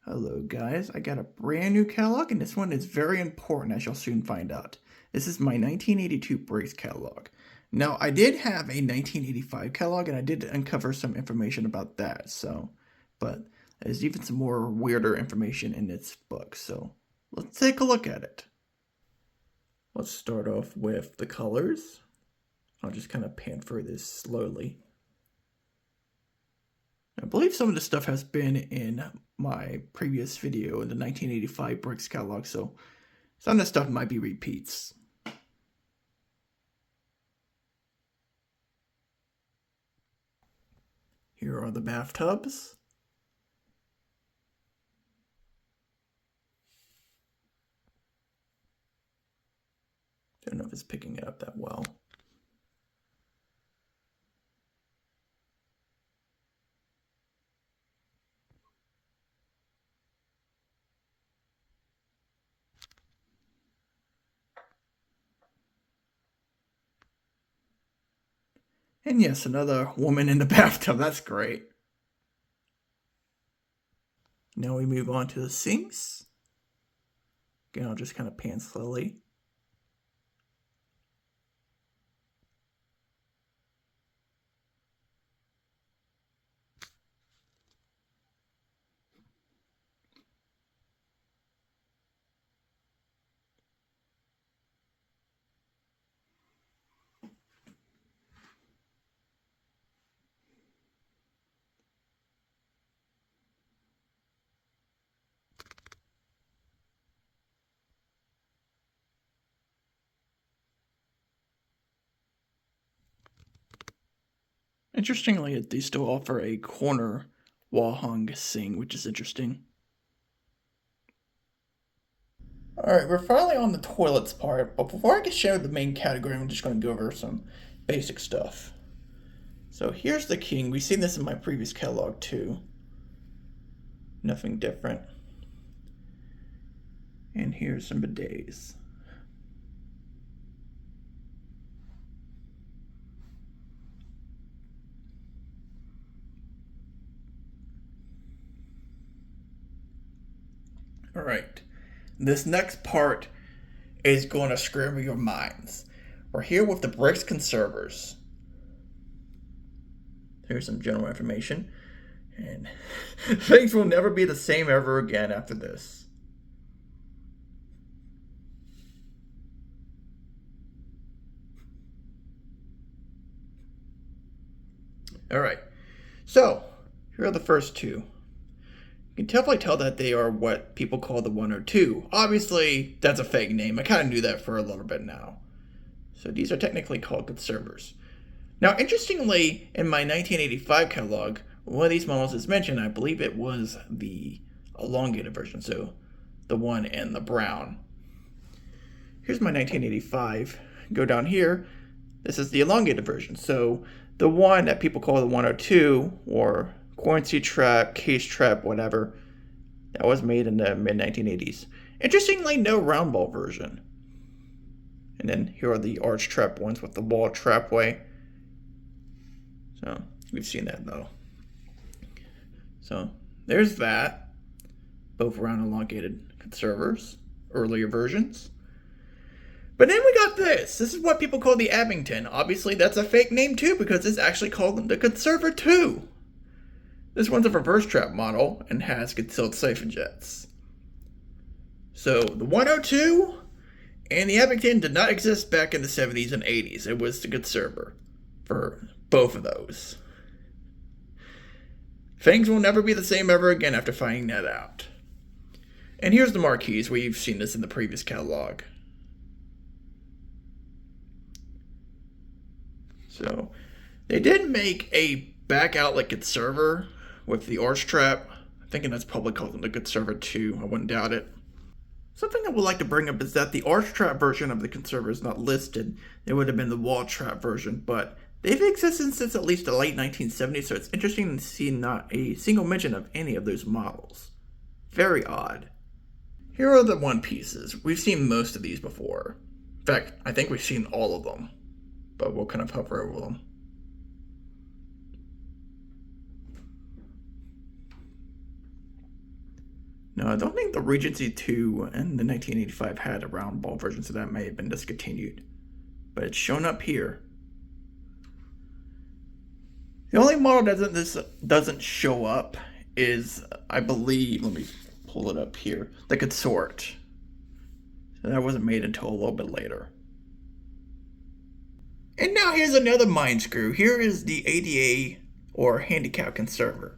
Hello guys, I got a brand new catalog and this one is very important, as you'll soon find out. This is my 1982 Briggs catalog. Now I did have a 1985 catalog and I did uncover some information about that, but there's even some more weirder information in this book, so let's take a look at it. Let's start off with the colors. I'll just kind of pan through this slowly. I believe some of this stuff has been in my previous video in the 1985 Briggs catalog, so some of this stuff might be repeats. Here are the bathtubs. Don't know if it's picking it up that well. And yes, another woman in the bathtub. That's great. Now we move on to the sinks. Again, I'll just kind of pan slowly. Interestingly, they still offer a corner wall hung sink, which is interesting. Alright, we're finally on the toilets part, but before I get show the main category, I'm just going to go over some basic stuff. So here's the king. We've seen this in my previous catalog too. Nothing different. And here's some bidets. Alright, this next part is going to scramble your minds. We're here with the Briggs conservers. Here's some general information. And things will never be the same ever again after this. Alright, so here are the first two. You can definitely tell that they are what people call the 102. Obviously, that's a fake name. I kind of knew that for a little bit now. So these are technically called conservers. Now, interestingly, in my 1985 catalog, one of these models is mentioned. I believe it was the elongated version, so the one in the brown. Here's my 1985. Go down here. This is the elongated version. So the one that people call the 102, or quarantine trap, case trap, whatever, that was made in the mid-1980s. Interestingly, no round ball version. And then here are the arch trap ones with the wall trapway. So we've seen that though. So there's that. Both round elongated conservers, earlier versions. But then we got this. This is what people call the Abington. Obviously, that's a fake name too, because it's actually called the Conserver 2. This one's a reverse trap model and has concealed siphon jets. So the 102 and the Abington did not exist back in the 70s and 80s. It was the Conserver for both of those. Things will never be the same ever again after finding that out. And here's the marquees. We've seen this in the previous catalog. So they did make a back outlet conserver with the arch trap. I'm thinking that's probably called the Conserver 2. I wouldn't doubt it. Something I would like to bring up is that the arch trap version of the conserver is not listed. It would have been the wall trap version, but they've existed since at least the late 1970s, so it's interesting to see not a single mention of any of those models. Very odd. Here are the one pieces. We've seen most of these before. In fact, I think we've seen all of them, but we'll kind of hover over them. No, I don't think the Regency 2 and the 1985 had a round ball version, so that may have been discontinued. But it's shown up here. The only model that doesn't show up is, I believe, let me pull it up here, the Consort. So that wasn't made until a little bit later. And now here's another mind screw. Here is the ADA or handicap conserver.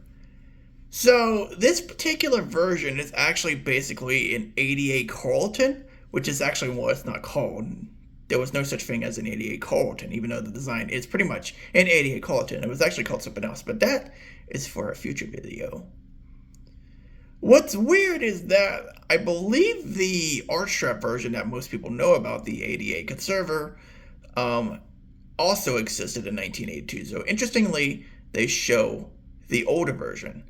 So this particular version is actually basically an ADA Carlton, which is actually what it's not called. There was no such thing as an ADA Carlton, even though the design is pretty much an ADA Carlton. It was actually called something else, but that is for a future video. What's weird is that I believe the arch strap version that most people know about, the ADA conserver, also existed in 1982. So interestingly, they show the older version.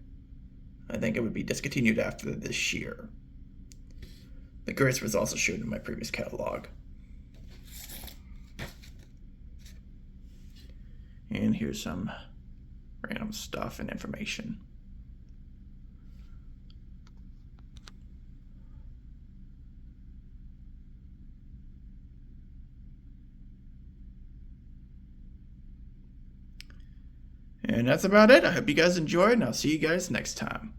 I think it would be discontinued after this year. The Grace was also shown in my previous catalog. And here's some random stuff and information. And that's about it. I hope you guys enjoyed, and I'll see you guys next time.